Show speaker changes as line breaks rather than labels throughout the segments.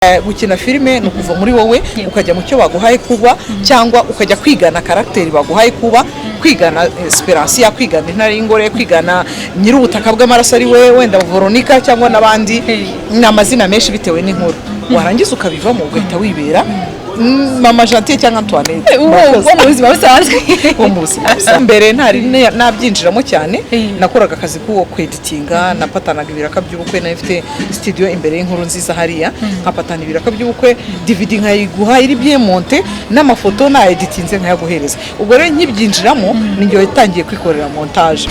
gukina filime ni ukuva muri wowe ukajya mu cyo baguhaye kuba cyangwa ukajya kwigana karakteri baguhaye kuba, kwigana Esperansiya, kwigana Intare y'Ingore, kwigana nyir'ubutaka bw'amaraso ari we wenda Veronica cyangwa n'abandi, ni amazina menshi bitewe n'inkuru, warangiza ukabivamo ugahita wibera Mama Gentil cyangwa Antoinette
wo mu buzima busanzwe.
Mbere ntari nabyinjiramo cyane, nakoraga akazi k'uwo kweditinga, napatanaga ibiraka by'ubukwe, nafite studio imbere y'inkuru nziza hariya, nkapatana ibiraka by'ubukwe, DVD nkayiguha iri bien monté n'amafoto na editinze nkayaguhereza. Ubwo rero nkibyinjiramo ninjye yatangiye kwikorera montage.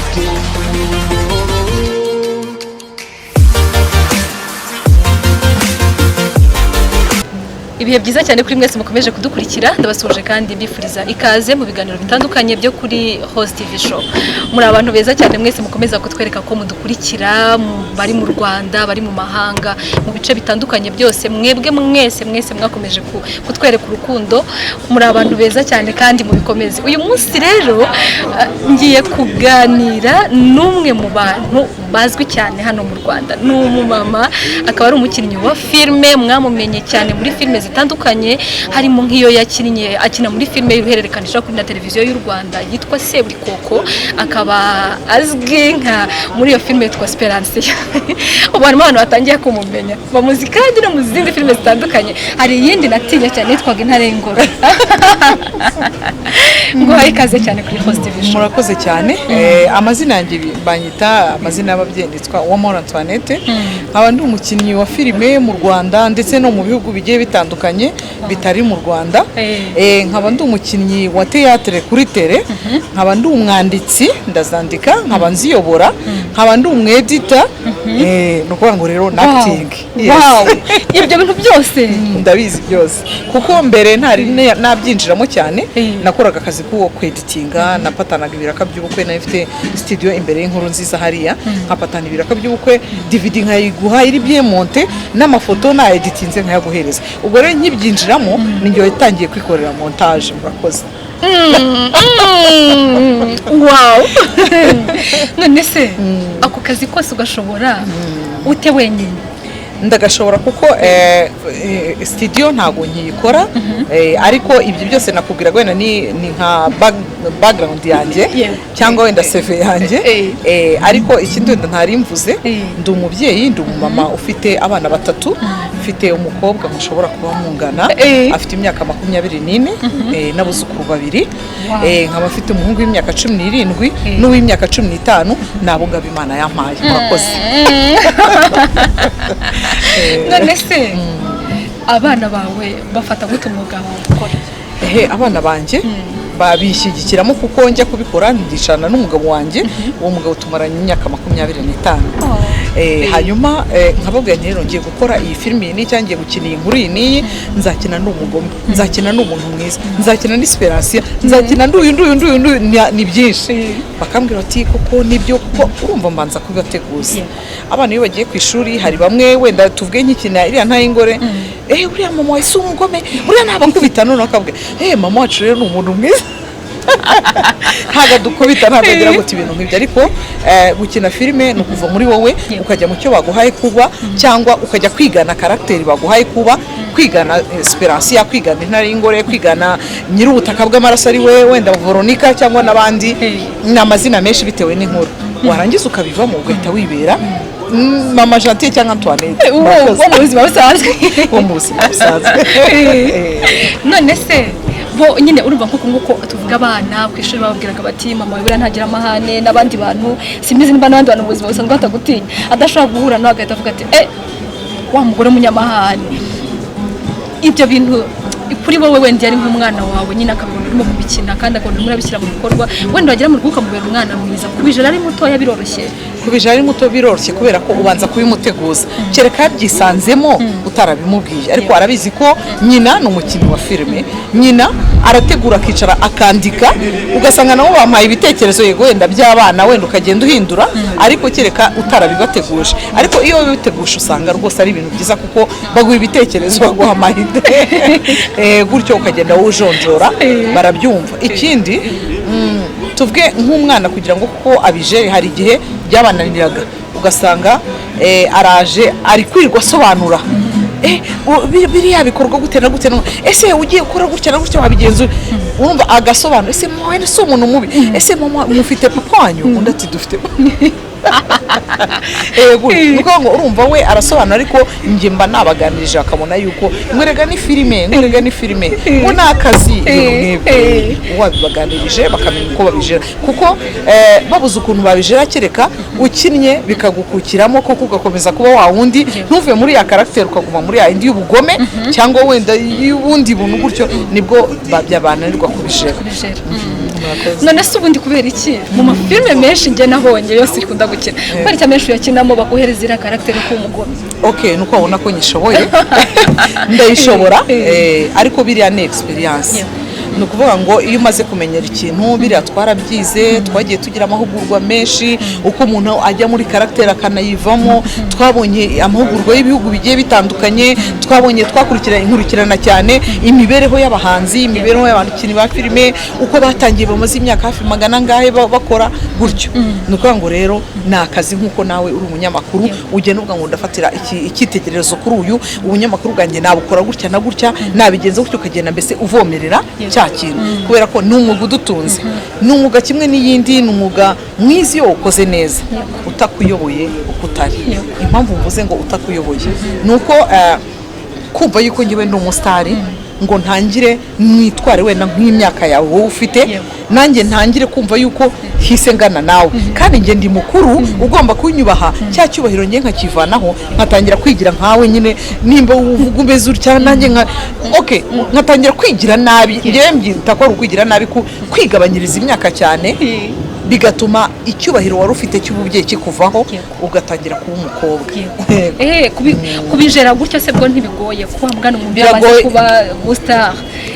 Ibihe byiza cyane kuri mwese mukomeje kudukurikira, ndabasuje kandi mbifuriza ikaze mu biganiro bitandukanye byo kuri Host TV Show. Muri abantu beza cyane mwese mukomeza kutwereka ko mudukurikira, bari mu Rwanda, bari mu mahanga, mu bice bitandukanye byose, mwebwe mwese mwakomeje kutwereka urukundo. Muri abantu beza cyane kandi mubikomeze. Uyu munsi rero ngiye kuganira n'umwe mu bantu bazwi cyane hano mu Rwanda, n'umumama, akaba ari umukinnyi wa filme, mwamumenye cyane muri filme zitandukanye, harimo nk'iyo akina muri filme y'uruhererekane kuri na televiziyo y'u Rwanda yitwa Seburikoko, akaba azwi nka muri iyo filme yitwa Esperansiya. Ubu harimo abantu batangiye kumumenya, bamuzi kandi no mu zindi filme zitandukanye. Hari iyindi natinya cyane yitwaga Intare y'Ingore. Ngo ikaze cyane kuri Host TV Show.
Murakoze cyane. Amazina yanjye banyita amazina y'ababyeyi, nitwa Uwamahoro Antoinette. Nkaba ndi umukinnyi wa filime mu Rwanda ndetse no mu bihugu bigiye bitandukanye bitari mu Rwanda. Nkaba ndi umukinnyi wa théâtre kuri tele, nkaba ndi umwanditsi, ndazandika, nkaba nziyobora, nkaba ndi umwedita, nukuvuga ngo rero acting.
Wow. Ibyo bintu byose
ndabizi byose, kuko mbere ntari nabyinjiramo cyane, nakoraga akazi k'uwo kweditinga, napatanaga ibiraka by'ubukwe, nafite studio imbere y'inkuru nziza hariya, nkapatana ibiraka by'ubukwe, DVD nkayiguha iri bien monté n'amafoto na editinze nkayaguhereza. Ubwo rero nkibyinjiramo ninjye yatangiye kwikorera montage. Murakoze.
Wow. None se ako kazi kose ugashobora ute wenyine?
Ndagashobora kuko studio ntago nkiyikora, ariko ibyo byose nakubwira wenda ni nka background yanjye cyangwa wenda CV yanjye, ariko ikindi wenda ntari mvuze, ndi umubyeyi, ndi umumama ufite abana batatu, ufite umukobwa mushobora kuba mungana, afite imyaka 24 n'abuzukuru babiri, nkaba afite umuhungu w'imyaka 17 n'uw'imyaka 15, nabo ngabo Imana yampaye. Murakoze.
None se abana bawe bafata gute umwuga wawe ukora?
Abana banjye babishyigikiramo kuko njya kubikora ndishana n'umugabo wanjye, uwo mugabo tumaranye imyaka 25. Hanyuma nkababwira nti rero ngiye gukora iyi filime ni cyangiye gukina iyi nkuru iyi, nzakina n'umugome, nzakina n'umuntu mwiza, nzakina n'Esperansiya, nzakina nduyu ni byinshi. Bakambwira ati koko nibyo, kuko urumva mbanza kubibateguza. Abana iyo bagiye ku ishuri hari bamwe wenda tuvuge nk'ikina iriya Intare y'Ingore, uriya mama wawe si umugome, uriya ntabakubita, none akabwe mama wacu rero ni umuntu mwiza. Ntago dukubita, ntago agira ngo ibintu nk'ibyo, ariko gukina filime ni ukuva muri wowe ukajya mu cyo baguhaye kuba cyangwa ukajya kwigana karakteri baguhaye kuba, kwigana Esperansiya, kwigana Intare y'Ingore, kwigana nyir'ubutaka bw'amaraso ari we wenda Veronica cyangwa n'abandi, ni amazina menshi bitewe n'inkuru, warangiza ukabivamo ugahita wibera Mama Gentil cyangwa Antoinette.
Wo mu buzima busanzwe.
Wo mu buzima busanzwe.
None se bo nyine urumva nkuko tuvuga abana ku ishuri bababwiraga bati mama we ntagira amahane, n'abandi bantu simizi niba n'abandi bantu mu buzima busanzwe batagutinya, adashobora guhura nawe agahita avuga ati wa mugore munyamahane. Ibyo bintu kuri wowe wenda yari nk'umwana wawe nyine akabona urimo kubikina kandi akabona murabishyira mu bikorwa, wenda wagera mu rugo ukamubera umwana mwiza, kubijara ari mutoya biroroshye? Kubijara
ari muto biroroshye kubera ko ubanza kubimuteguza, kereka yabyisanzemo utarabimubwiye, ariko arabizi ko nyina ni umukinnyi wa filime, nyina arategura akicara akandika, ugasanga nabo bampaye ibitekerezo yego wenda by'abana, wenda ukagenda uhindura, ariko kereka utarabibateguje. Ariko iyo bitegusha usanga rwose ari ibintu byiza kuko baguha ibitekerezo, baguha amahide, gutyo ukagenda wujonjora, barabyumva. Ikindi tuvuge nk'umwana kugira ngo kuko abije, hari igihe byabananiraga ugasanga araje ari kwirirwa asobanura biriya bikorwa gute na gute, ese ugiye gukora gutya na gutya wabigenza urumva agasobanura, ese mwana si umuntu mubi, ese mama mufite papa wanyu, undi ati dufite nuko ngo urumva we arasobanura, ariko njye mba nabaganirije akabona yuko ngwerega ni filime ngo ni akazi, wabibaganirije bakamenya uko babijera, kuko babuze ukuntu babijera, kereka ukinnye bikagukukiramo koko ugakomeza kuba wa wundi, ntuve muri ya karagiteri ukaguma muri ya indi y'ubugome cyangwa wenda y'ubundi buntu gutyo, nibwo byabananirwa kubijera.
None se ubundi kubera iki mu mafilme menshi njye nabonye yose ikunda gukina, kubera icyo menshi uyakinamo baguhereza iriya karagiteri k'umugome?
Nuko wabona ko nyishoboye ndayishobora, ariko biriya ni experience. Ni ukuvuga ngo iyo umaze kumenyera ikintu, biriya twarabyize, twagiye tugira amahugurwa menshi uko umuntu ajya muri karagiteri akanayivamo, twabonye amahugurwa y'ibihugu bigiye bitandukanye, twakurikirana cyane imibereho y'abahanzi, imibereho y'abakinnyi ba filime, uko batangiye bamaze imyaka hafi 100 bakora gutyo. Ni ukuvuga ngo rero ni akazi nk'uko nawe uri umunyamakuru ugenda uvuga ngo ndafatira icyitegererezo kuri uyu ubunyamakuru bwanjye nabukora gutya na gutya, nabigenza gutyo, ukagenda mbese uvomerera kintu, kubera ko ni umwuga udutunze, ni umwuga kimwe n'iyindi, ni umwuga mwiza iyo ukoze neza, utakuyoboye uko utari. Impamvu mvuze ngo utakuyoboye ni uko kumva yuko njyewe ndi umusitari ngo ntangire mwitware wenda nk'imyaka yawe wowe ufite, nanjye ntangire kumva yuko hise ngana nawe, kandi njye ndi mukuru ugomba kunyubaha, cya cyubahiro njye nkakivanaho, nkatangira kwigira nkawe nyine, nimba uvuga umeze utya nanjye nkatangira kwigira nabi, njyewe mbyita ko ari ukwigira nabi, kwigabanyiriza imyaka cyane, bigatuma icyubahiro wari ufite cy'ububyeyi kikuvaho, ugatangira kuba umukobwa.
Kubijera gutyo se bwo ntibigoye, kuba mbwana umuntu yamaze kuba star,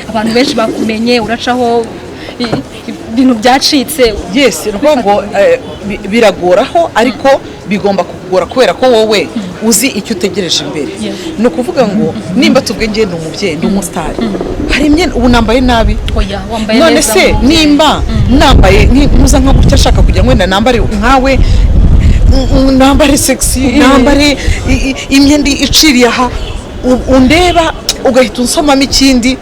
abantu benshi bakumenye, uracaho ibintu byacitse.
Yes, nuko ngo biragoraho, ariko bigomba kugora kubera ko wowe uzi icyo utegereje imbere. Ni ukuvuga ngo nimba tubwe njye ndi umubyeyi, ndi umusitari, hari imyenda ubu nambaye nabi, none se nimba nambaye nkuza nka gutya ashaka kugira ngo wenda nambare nkawe, nambare sexy, nambare imyenda iciriye aha, undeba ugahita unsomamo ikindi,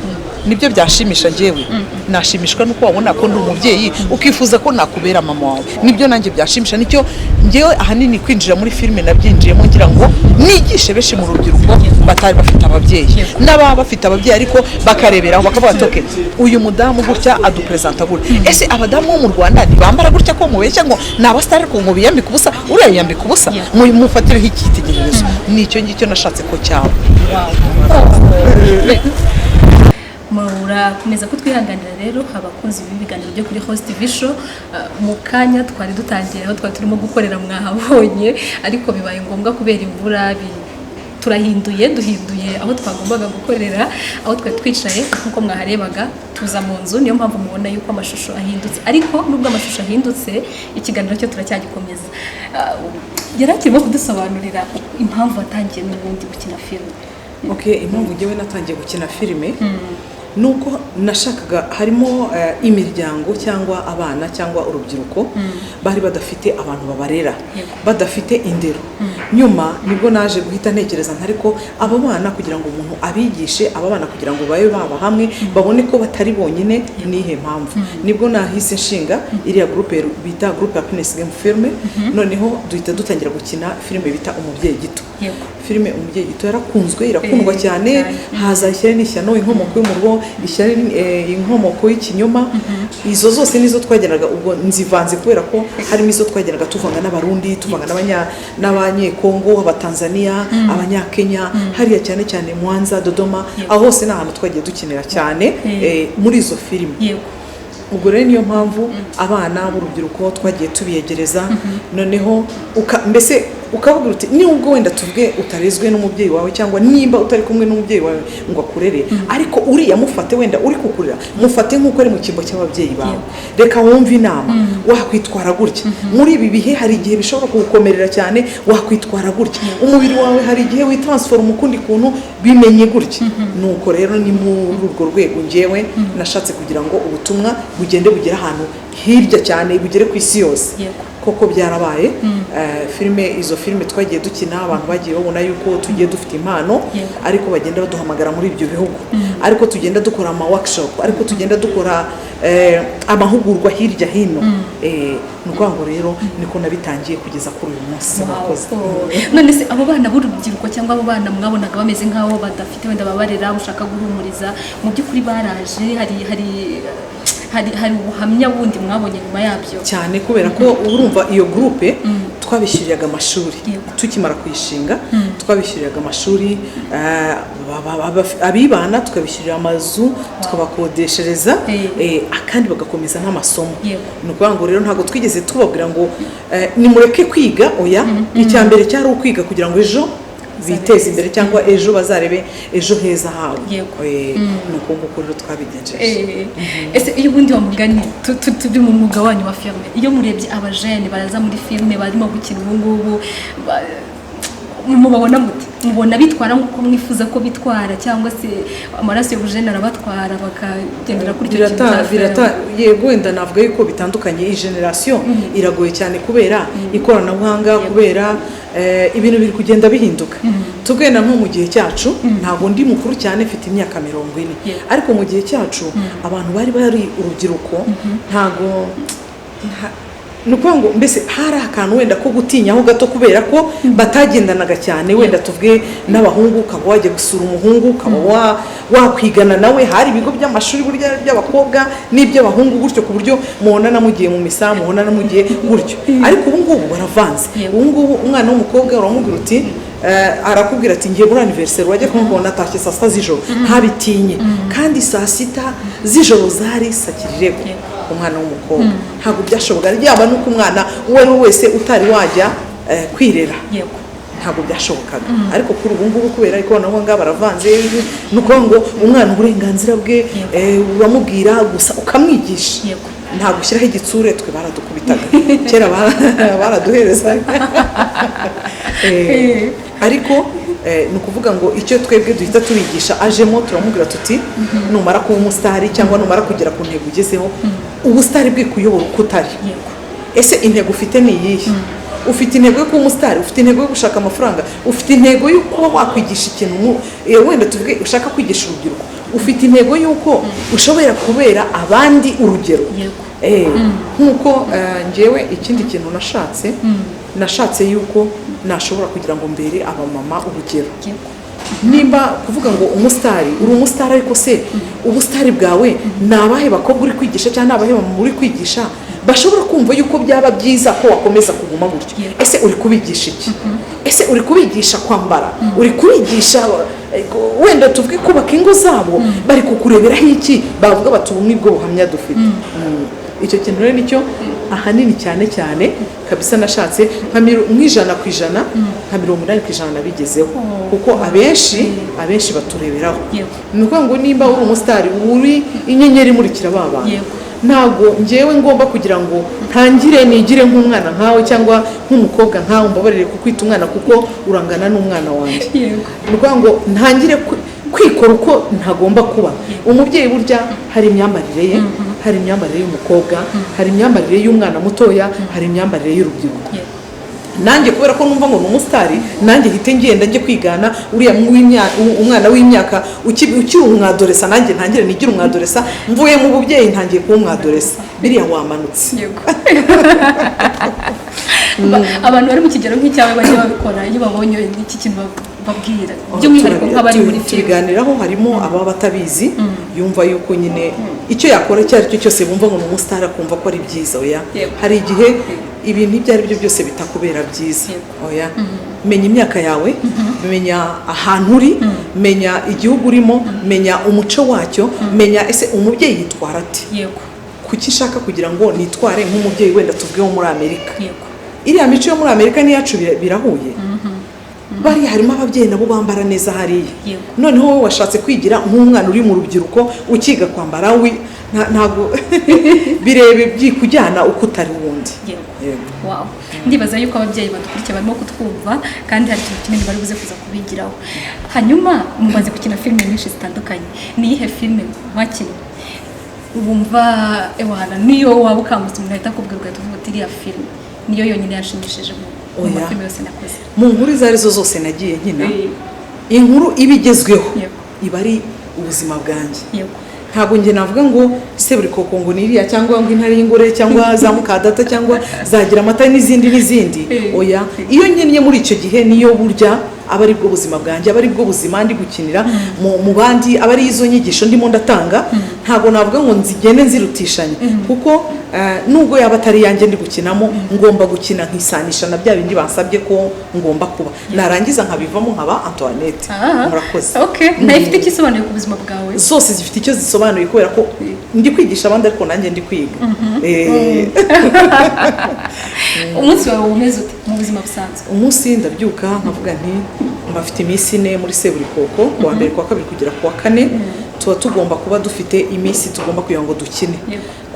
nibyo byashimisha njyewe. Nashimishwa nuko wabona ko ndi umubyeyi ukifuza ko nakubera mama wawe, nibyo nanjye byashimisha. Nicyo njyewe ahanini kwinjira muri filime nabyinjiyemo ngira ngo nigishe benshi mu rubyiruko batari bafite ababyeyi, n'ababa bafite ababyeyi ariko bakareberaho bakavuga ati uyu mudamu gutya adupresenta gutya, ese abadamu bo mu Rwanda ntibambara gutya ko mubeshya ngo ni abasitari ko ngo biyambika ubusa, uriya yambika ubusa, mufatireho icyitegererezo. Nicyo ngicyo nashatse ko cyaba.
Murakomeza kutwihanganira rero abakunzi b'ibiganiro byo kuri Host TV Show. Mu kanya twari dutangiye aho twari turimo gukorera mwahabonye, ariko bibaye ngombwa kubera imvura duhinduye aho twagombaga gukorera, aho twari twicaye nkuko mwaharebaga tuza mu nzu, niyo mpamvu mubona yuko amashusho ahindutse, ariko nubwo amashusho ahindutse ikiganiro cyo turacyagikomeza. Yarakirimo kudusobanurira impamvu watangiye n'ubundi gukina filime.
Impamvu njyewe natangiye gukina filime nuko nashakaga, harimo imiryango cyangwa abana cyangwa urubyiruko bari badafite abantu babarera, badafite indero. Nyuma nibwo naje guhita ntekereza ariko abo bana kugira ngo umuntu abigishe, aba bana kugira ngo babe baba hamwe babone ko batari bonyine, nihe mpamvu nibwo nahise nshinga iriya groupe bita Groupe Happiness Game Film. Noneho duhita dutangira gukina filime bita Umubyeyi Gito. Filime Umubyeyi Gito yarakunzwe, irakundwa cyane, haza ishyari n'ishyano, inkomoko y'umurwo, ishyari inkomoko y'ikinyoma. Izo zose nizo twageraga, ubwo nzivanze kubera ko harimo izo twageraga tuvanga n'abarundi, tuvanga n'abanyekongo, abatanzania, abanyakenya, hariya cyane cyane Mwanza, Dodoma, aho hose ni ahantu twagiye dukinira cyane muri izo filime. Ubwo rero niyo mpamvu abana b'urubyiruko twagiye tubiyegereza, noneho mbese ukavuga uti nubwo wenda tuvuge utarezwe n'umubyeyi wawe cyangwa nimba utari kumwe n'umubyeyi wawe ngo akurere, ariko uriya mufate, wenda uri kukurira mufate nk'uko ari mu cyimbo cy'ababyeyi bawe, reka wumve inama, wakwitwara gutya muri ibi bihe, hari igihe bishobora kugukomerera cyane, wakwitwara gutya, umubiri wawe hari igihe witransforma ukundi kuntu, bimenye gutya. Nuko rero ni muri urwo rwego njyewe nashatse kugira ngo ubutumwa bugende bugera ahantu hirya cyane, bugere ku isi yose. koko byarabaye. Izo filime twagiye dukina abantu bagiye babona yuko tugiye dufite impano, ariko bagenda baduhamagara muri ibyo bihugu, ariko tugenda dukora ama workshop, ariko tugenda dukora amahugurwa hirya hino. Nuko ngo rero niko nabitangiye kugeza kuri uyu munsi.
None se abo bana b'urubyiruko cyangwa abo bana mwabonaga bameze nk'aho badafite wenda babarera ushaka guhumuriza, mu by'ukuri baraje hari ubuhamya bundi mwabonye nyuma yabyo
cyane, kubera ko urumva iyo groupe twabishyuriraga amashuri tukimara kuyishinga, twabishyuriraga amashuri abibana, tukabishyurira amazu, tukabakodeshereza kandi bagakomeza n'amasomo. Ni ukuvuga ngo rero ntabwo twigeze tubabwira ngo nimureke kwiga, oya. Icya mbere cyari ukwiga kugira ngo ejo biteze imbere cyangwa ejo bazarebe ejo heza habo. Nuko nguko rero twabigenjeje.
Ese iyo ubundi wamugani turi mu mwuga wanyu wa filime, iyo murebye abajene baraza muri filime barimo gukina ubu ngubu, mubabona muti? Mubona bitwara nk'uko mwifuza ko bitwara, cyangwa se amaraso y'ubujene arabatwara bakagendera kuri icyo kintu?
Yego, wenda navuga yuko bitandukanye. Iyi generation iragoye cyane kubera ikoranabuhanga, kubera ibintu biri kugenda bihinduka. Tugenda nko mu gihe cyacu, ntabwo ndi mukuru cyane, mfite imyaka 40, ariko mu gihe cyacu abantu bari urubyiruko, ntabwo nuko ngo mbese hari akantu wenda ko gutinyaho gato, kubera ko batagendanaga cyane. Wenda tuvuge n'abahungu, ukaba wajya gusura umuhungu, ukaba wakwigana nawe. Hari ibigo by'amashuri burya by'abakobwa n'iby'abahungu gutyo, ku buryo muhonana mugiye mu misa, muhonana mugiye gutyo. Ariko ubu ngubu baravanze. Ubu ngubu umwana w'umukobwa uramubwira uti arakubwira ati ngiye muri anniversaire, wajya kumubona atashye saa 6 z'ijoro, ntabitinye. Kandi saa 6 z'ijoro zari sakirire umwana w'umukobwa. Ntabwo byashoboka, yaba nuko umwana uwo ari wese utari wajya kwirera, ntabwo byashobokaga. Ariko kuri ubu ngubu kubera ikoranabuhanga baravanze. Nuko ngo umwana uburenganzira bwe uramubwira gusa ukamwigisha, ntabwo ushyiraho igitsure. Twe baradukubitaga kera, baraduhereza ariko ni ukuvuga ngo icyo twebwe duhita tubigisha ajemo, turamubwira tuti numara kuba umusitari cyangwa numara kugera ku ntego ugezeho, ubusitari bwe kuyobora uko utari. Ese intego ufite ni iyihe? Ufite intego yo kuba umusitari, ufite intego yo gushaka amafaranga, ufite intego yo kuba wakwigisha ikintu, wenda tuvuge ushaka kwigisha urubyiruko, ufite intego y'uko ushobora kubera abandi urugero. Nk'uko njyewe ikindi kintu nashatse yuko nashobora kugira ngo mbere abamama urugero. Nimba kuvuga ngo umusitari, uri umusitari, ariko se ubusitari bwawe ni abahe bakobwa uri kwigisha cyangwa ni abahe mama uri kwigisha bashobora kumva yuko byaba byiza ko wakomeza kuguma gutyo? Ese uri kubigisha iki? Ese uri kubigisha kwambara? Uri kubigisha wenda tuvuge kubaka ingo zabo? Bari kukureberaho iki? Bavuga bati ubumwe bwo buhamya dufite. Icyo kintu rero nicyo ahanini cyane kabisa nashatse nk'ijana ku ijana, nka 80% nabigezeho, kuko abenshi batureberaho. Ni ukuvuga ngo nimba uri umusitari, uri inyenyeri imurikira baba, ntabwo njyewe ngomba kugira ngo ntangire nigire nk'umwana nkawe cyangwa nk'umukobwa nkawe, mbabarire kukwita umwana kuko urangana n'umwana wanjye. Ni ukuvuga ngo ntangire kwikora uko ntagomba kuba. Umubyeyi burya hari imyambarire ye, hari imyambarire y'umukobwa, hari imyambarire y'umwana mutoya, hari imyambarire y'urubyiruko. Nanjye kubera ko numva ngo ni umusitari, nanjye hite ngenda njye kwigana uriya umwana w'imyaka ukiri umwadoresa, nanjye ntangire nigira umwadoresa. Mvuye mu bubyeyi ntangiye kuba umwadoresa, biriya wamanutse.
Abantu bari mu kigero nk'icyawe bajya babikora iyo babonye iki kintu babwira, by'umwihariko nk'abari muri filime. Tubiganiraho, harimo ababa batabizi, yumva yuko nyine icyo yakora icyo ari cyo cyose bumva ngo ni umusitari akumva ko ari byiza. Oya, hari igihe ibintu ibyo ari byo byose bitakubera byiza. Oya, menya imyaka yawe, menya ahantu uri, menya igihugu urimo, menya umuco wacyo, menya ese umubyeyi yitwara ati, kuki nshaka kugira ngo nitware nk'umubyeyi wenda tuvugeho muri Amerika. Iriya mico yo muri Amerika n'iyacu birahuye. Bari harimo ababyeyi nabo bambara neza hariya. Noneho wowe washatse kwigira nk'umwana uri mu rubyiruko ukiga kwambara, ntago birebe byikujyana uko utari wundi. Wow. Ndibaza yuko ababyeyi badukurikiye barimo kutwumva kandi hari ikintu kinini bari buze kuza kubigiraho. Hanyuma mumaze gukina filime nyinshi zitandukanye, ni iyihe filime mwakinnye wumva ewana niyo waba ukangutse umuntu ahita akubwira ugahita uvuga uti iriya filime niyo yonyine yanshimishije mu mafilime yose nakoze.
Mu nkuru izo arizo zose nagiye nkina, inkuru ibigezweho iba ari ubuzima bwanjye. Ntabwo njye navuga ngo Seburikoko ngo niriya cyangwa ngo Intare y'Ingore cyangwa za Mukadata cyangwa zagira amata n'izindi. Oya, iyo nkenye muri icyo gihe niyo burya aba ari bwo buzima bwanjye, aba ari bwo buzima ndi gukinira mu bandi, aba ari izo nyigisho ndimo ndatanga. Ntabwo navuga ngo nzigende nzirutishanye, kuko nubwo yaba atari yanjye ndi gukinamo, ngomba gukina nkisanisha na bya bindi bansabye ko ngomba kuba, narangiza nkabivamo nkaba Antoinette. Murakoze.
Okay, nayifite ikisobanuye ku buzima bwawe?
Zose zifite icyo zisobanuye, kubera ko ndi kwigisha abandi ariko nanjye ndi kwiga.
Umunsi wawe umeze ute mu buzima busanzwe?
Umunsi ndabyuka nkavuga nti mbafite iminsi 4 muri Seburikoko, kuwa mbere kuwa kabiri kugera kuwa kane tuba tugomba kuba dufite iminsi tugomba kugira ngo dukine.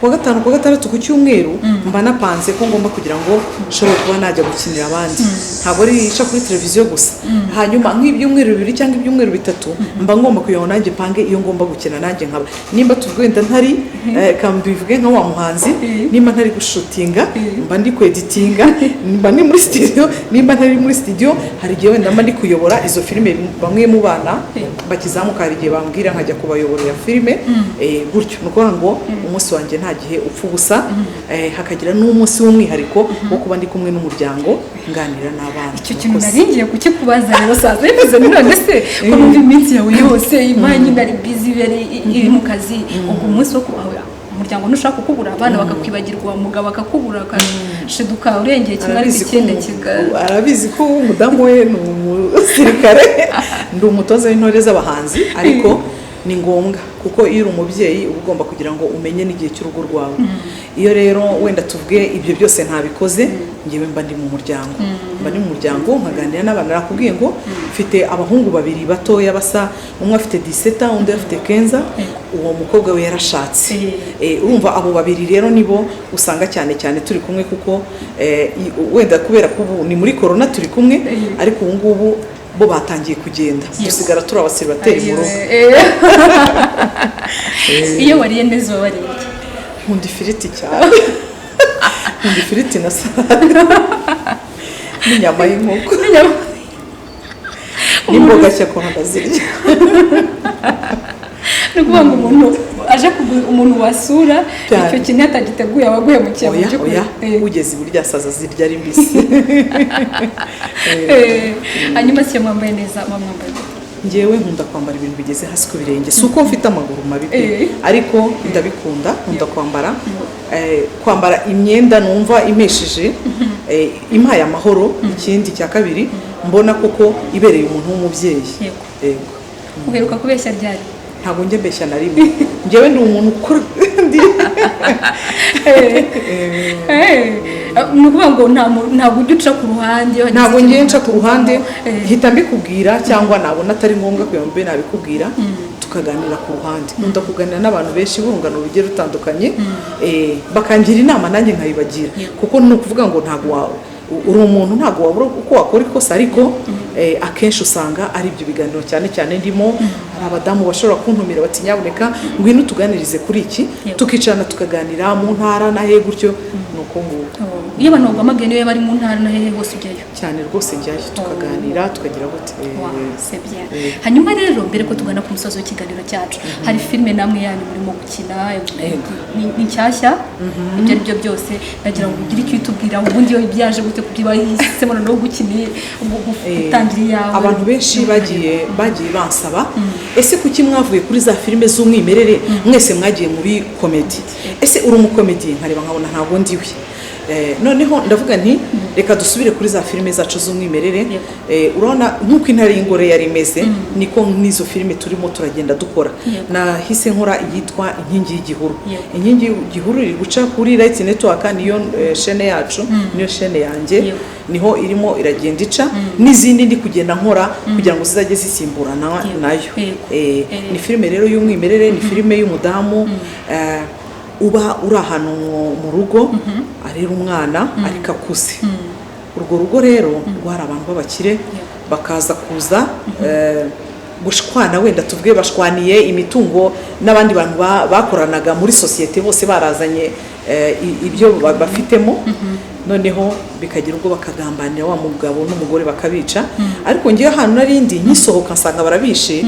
Kuwa gatanu kuwa gatandatu ku cyumweru mba napanze ko ngomba kugira ngo nshobore kuba najya gukinira abandi, ntabwo ari ica kuri televiziyo gusa. Hanyuma nk'ibyumweru 2 cyangwa ibyumweru 3 mba ngomba kugira ngo nanjye pange iyo ngomba gukina nanjye nkaba, nimba tugwenda ntari kambivuge nka wa muhanzi, nimba ntari gushutinga mba ndi kweditinga, mba ndi muri studio, nimba ntari muri studio hari igihe wenda mba ndi kuyobora izo filime. Bamwe mu bana bakizamuka hari igihe bambwira nkajya kubayoborera filime, gutyo nuko ngo umunsi wanjye nta gihe upfa ubusa. Hakagira n'umunsi w'umwihariko wo kuba ndi kumwe n'umuryango nganira n'abana.
Icyo kintu naringiye kukikubaza rero saza bivuze none se ko numva iminsi yawe yose imanye ari busy iri mu kazi, ubwo umunsi wo kubaho umuryango nushaka kukubura, abana bakakwibagirwa, umugabo akakubura, akashiduka urengeye kimwe ari ikindi kigali.
Arabizi ko umudamu we ni umusirikare, ndi umutoza w'intore z'abahanzi, ariko ni ngombwa kuko iyo uri umubyeyi uba ugomba kugira ngo umenye n'igihe cy'urugo rwawe. Iyo rero wenda tuvuge ibyo byose ntabikoze, ngewe mba ndi mu muryango, mba ndi mu muryango nkaganira n'abana. Nakubwiye ngo mfite abahungu 2 batoya basa, umwe afite 17 undi afite 15. Uwo mukobwa we yarashatse. Urumva abo 2 rero nibo usanga cyane turi kumwe, kuko wenda kubera ko ubu ni muri corona turi kumwe, ariko ubu ngubu bo batangiye kugenda, dusigara turi abasiribateri mu rugo.
Iyo wariye neza wariye iki?
Nkunda ifiriti cyane. Nkunda ifiriti na salade n'inyama y'inkoko n'imboga cyako ndazirya.
Nukuvuga ngo umuntu aje umuntu wasura icyo kintu atagiteguye abaguye mu cyabo cyo
ugeze burya saza zirya ari mbisi.
Hanyuma se mwambaye neza, mwambaye
ngewe nkunda kwambara ibintu bigeze hasi ku birenge, si uko mfite amaguru mabi, ariko ndabikunda. Nkunda kwambara imyenda numva impeshije, impaye amahoro. Ikindi cya kabiri mbona koko ibereye umuntu w'umubyeyi.
Yego. Uheruka kubeshya ryari?
Ntabwo njye mbeshya na rimwe, ngewe ndi umuntu ukora
nukuvuga ngo ntabwo ujya uca ku ruhande?
Ntabwo ngiye nca ku ruhande, hita mbikubwira, cyangwa nabona atari ngombwa kugira ngo mbe nabikubwira tukaganira ku ruhande. Nkunda kuganira n'abantu benshi b'urungano rugiye rutandukanye, bakangira inama nanjye nkayibagira, kuko ni ukuvuga ngo ntabwo uri umuntu ntabwo wabura uko wakora ikosa, ariko akenshi usanga ari ibyo biganiro cyane ndimo. Hari abadamu bashobora kuntumira bati nyaboneka ngwino tuganirize kuri iki, tukicarana tukaganira mu ntara na hehe gutyo. Nuko nguko
iyo abantu bagamaga niyo bari mu ntara na hehe hose ujyayo?
Cyane rwose njyayo, tukaganira tukagira gute.
C'est bien. Hanyuma rero mbere ko tugana ku musozo w'ikiganiro cyacu, hari filime namwe yanyu murimo gukina ni nshyashya, ibyo ari byo byose nagira ngo ugire icyo utubwira, ubundi iyo byaje gute kuba hisemo no gukina gutangira yawe? Abantu
benshi bagiye bansaba, ese kuki mwavuye kuri za filime z'umwimerere mwese mwagiye muri komedi? Ese uri umukomedi? Nkareba nkabona ntabwo ndiwe. Noneho ndavuga nti reka dusubire kuri za filime zacu z'umwimerere. Urabona nk'uko Intare y'Ingore yari imeze, niko n'izo filime turimo turagenda dukora. Nahise nkora iyitwa Inkingi y'Igihuru. Inkingi y'Igihuru iri guca kuri Right Network, niyo chaîne yacu, niyo chaîne yanjye, niho irimo iragenda ica, n'izindi ndi kugenda nkora kugira ngo zizajye zisimburana nayo. Ni filime rero y'umwimerere, ni filime y'umudamu uba uri ahantu mu rugo, arera umwana ariko akuze. Urwo rugo rero rwari abantu b'abakire, bakaza kuza gushwana, wenda tuvuge bashwaniye imitungo n'abandi bantu bakoranaga muri sosiyete, bose barazanye ibyo bafitemo noneho bikagira ubwo bakagambanira wa mugabo n'umugore bakabica ariko ngiye ahantu narindi nyisohoka nsanga barabishe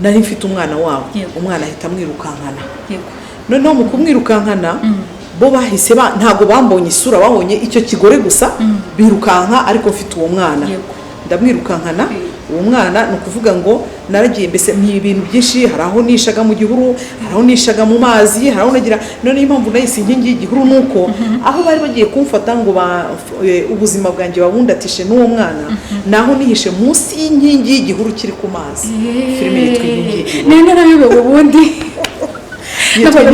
nari mfite umwana wabo umwana ahita amwirukankana noneho mu kumwirukankana bo bahise ntago bambonye isura babonye icyo kigore gusa birukanka ariko mfite uwo mwana ndamwirukankana uwo mwana ni ukuvuga ngo naragiye mbese ni ibintu byinshi hari aho nishaga mu gihuru hari aho nishaga mu mazi hari aho nagira none impamvu nahise inkingi y'igihuru nuko aho bari bagiye kumfata ngo ubuzima bwanjye babundatishe n'uwo mwana naho nihishe munsi y'inkingi y'igihuru kiri ku mazi filime yitwa inkingi y'igihuru
none narabiyobewe ubundi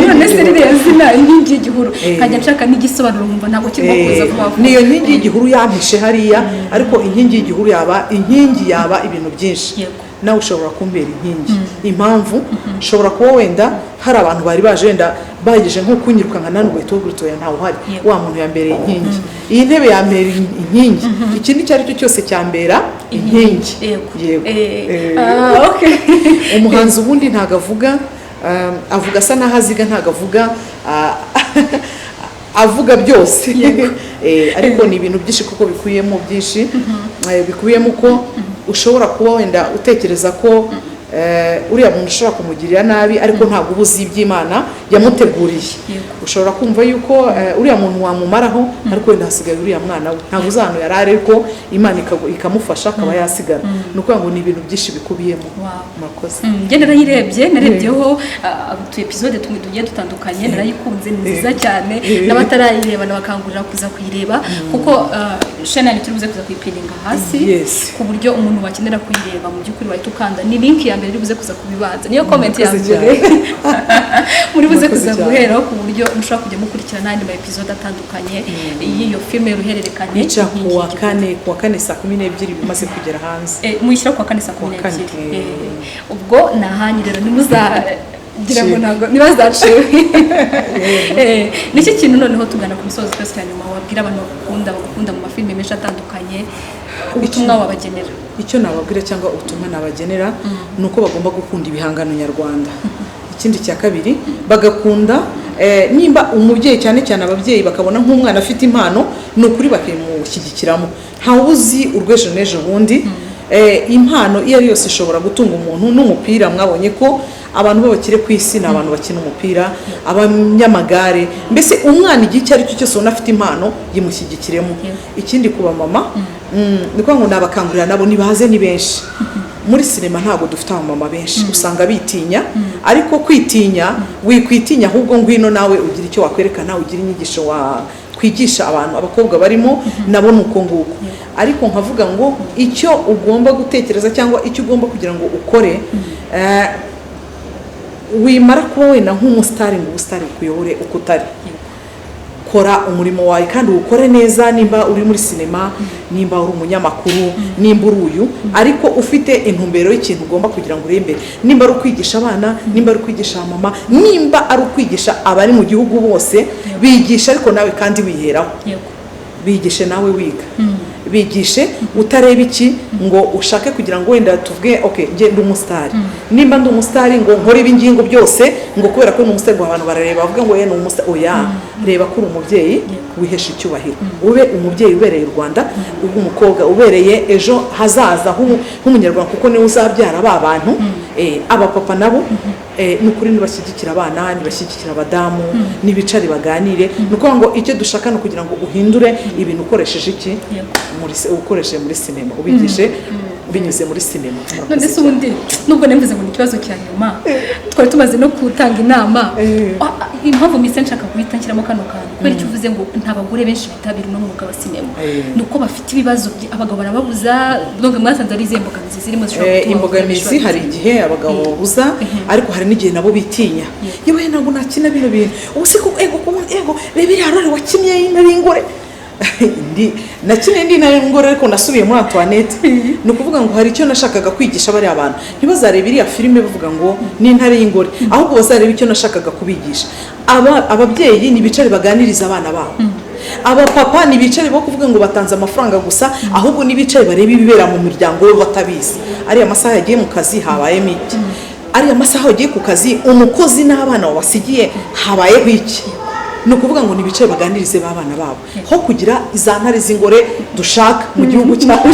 none se ririya zina inkingi y'igihuru nkajya nshaka n'igisobanuro nkumva ntabwo kirimo kuza vuba vuba
niyo nkingi y'igihuru yampishe hariya ariko inkingi y'igihuru yaba ibintu byinshi nawe ushobora kumbera inkingi impamvu ushobora kuba wenda hari abantu bari baje wenda bageje nko kunyirukanka nani ugahita woguritoya ntawe uhari wa muntu yambereye inkingi iyi ntebe yambera inkingi ikindi icyo ari cyo cyose cyambera inkingi yego umuhanzi ubundi ntago avuga asa naho aziga ntago avuga byose ariko ni ibintu byinshi kuko bikubiyemo byinshi bikubiyemo ko ushobora kuba wenda utekereza ko uriya muntu ushobora kumugirira nabi ariko ntabwo ubuzi iby'Imana yamuteguriye ushobora kumva yuko uriya muntu wamumaraho ariko wenda hasigaye uriya mwana we ntabwo uzano yari ariko Imana ikamufasha akaba yasigara nuko ngo ni ibintu byinshi bikubiyemo makoze
njye narebyeho tu episode tumwe tugiye dutandukanye narayikunze nziza cyane n'abatarayireba nabakangurira kuza kuyireba kuko channel turibuze kuza kuyipininga hasi ku buryo umuntu wakenera kuyireba mu by'ukuri wahita ukanda ni link ya mbere ribuze kuza kubibanza niyo comment ya mbere muri buze kuza guheraho ku buryo mushobora kujya mukurikirana n'andi ma episode atandukanye y'iyo filme ruhererekanye
kuwa kane saa 12 bimaze kugera hanze
muyishyira kuwa kane saa 12 ubwo nahanyi rero nimuzagira ngo ntago nibazaciwe n'iki kintu noneho tugana ku misozo twese cyane wabwira abantu bagukunda mu mafilme menshi atandukanye ubutumwa wabagenera
icyo nababwira cyangwa ubutumwa nabagenera nuko bagomba gukunda ibihangano nyarwanda ikindi cya kabiri bagakunda nimba umubyeyi cyane cyane ababyeyi bakabona nk'umwana afite impano ni ukuri bakimushyigikiramo ntawe uzi urw'ejo n'ejo bundi impano iyo ari yose ishobora gutunga umuntu n'umupira mwabonye ko abantu b'abakire ku isi ni abantu bakina umupira abanyamagare mbese umwana igihe icyo ari cyo cyose ubona afite impano yimushyigikiremo ikindi kuba mama niko ngo nabakangurira nabo nibaze ni benshi muri sinema ntabwo dufite abamama benshi usanga bitinya ariko kwitinya wikwitinya ahubwo ngwino nawe ugira icyo wakwerekana ugira inyigisho kwigisha abantu abakobwa barimo nabo nuko nguko ariko nkavuga ngo icyo ugomba gutekereza cyangwa icyo ugomba kugira ngo ukore wimara kuba wenda nk'umusitari ngo ubusitari kuyobore uko utari kora umurimo wawe kandi ukore neza nimba uri muri sinema nimba uri umunyamakuru nimba uri uyu ariko ufite intumbero y'ikintu ugomba kugira ngo urembe nimba ari ukwigisha abana nimba ari ukwigisha mama nimba ari ukwigisha abari mu gihugu bose bigisha ariko nawe kandi wiheraho bigishe nawe wiga bigishe utareba iki ngo ushake kugira ngo wenda tuvuge nge ndi umusitari nimba ndi umusitari ngo nkore ibingingo byose ngo kubera ko ni umusitari ngo abantu barareba bavuga ngo ni umusitari oya reba ko uri umubyeyi wihesha icyubahiro ube umubyeyi ubereye u Rwanda ube umukobwa ubereye ejo hazaza nk'umunyarwanda kuko niwe uzabyara ba bantu abapapa nabo nukuri nibashyigikira abana nibashyigikira abadamu nibicare baganire nuko ngo icyo dushaka no kugira ngo uhindure ibintu ukoresheje iki ukoresheje muri sinema ubigishe binyuze muri sinema
none se ubundi nubwo nemvuze ngo ni ikibazo cya nyuma twari tumaze no gutanga inama impamvu mise nshaka guhita nshyiramo kano kantu kubera icyo uvuze ngo nta bagore benshi bitabira uno mwuga wa sinema nuko bafite ibibazo abagabo barababuza nubwo mwasanze ari izihe mbogamizi zirimo zishobora gutuma
imbogamizi hari igihe abagabo babuza ariko hari n'igihe nabo bitinya yewe ntabwo nakina bino bintu ubu se ko ego bebiri harore wakinnye nari ingore nakine ndi nari ngore ariko nasubiye muri Antoinette no kuvuga ngo hari icyo nashakaga kwigisha bari abantu ntibazarebe iriya filime bavuga ngo ni ntare y'ingore ahubwo bazarebe icyo nashakaga kubigisha ababyeyi nibicare baganiriza abana babo abapapa nibicare bo kuvuga ngo batanze amafaranga gusa ahubwo nibicare barebe ibibera mu miryango we batabizi ari amasaha yagiye mu kazi habaye miki ari amasaha yagiye ku kazi umukozi n'abana wabasigiye habayeho iki ni ukuvuga ngo nibicaye baganirize b'abana babo ho kugira izantare z'ingore dushaka mu gihugu cyacu.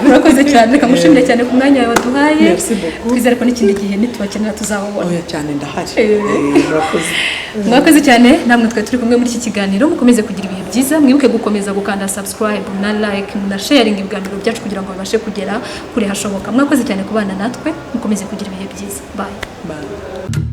Murakoze cyane reka mushimire cyane ku mwanya wawe waduhaye. Twizere ko n'ikindi gihe nitubakenera tuzababona.
Oya cyane ndahari.
Murakoze cyane namwe twe turi kumwe muri iki kiganiro mukomeze kugira ibihe byiza mwibuke gukomeza gukanda subscribe na like na sharing ibiganiro byacu kugira ngo bibashe kugera kure hashoboka. Mwakoze cyane kubana natwe mukomeze kugira ibihe byiza. Bye.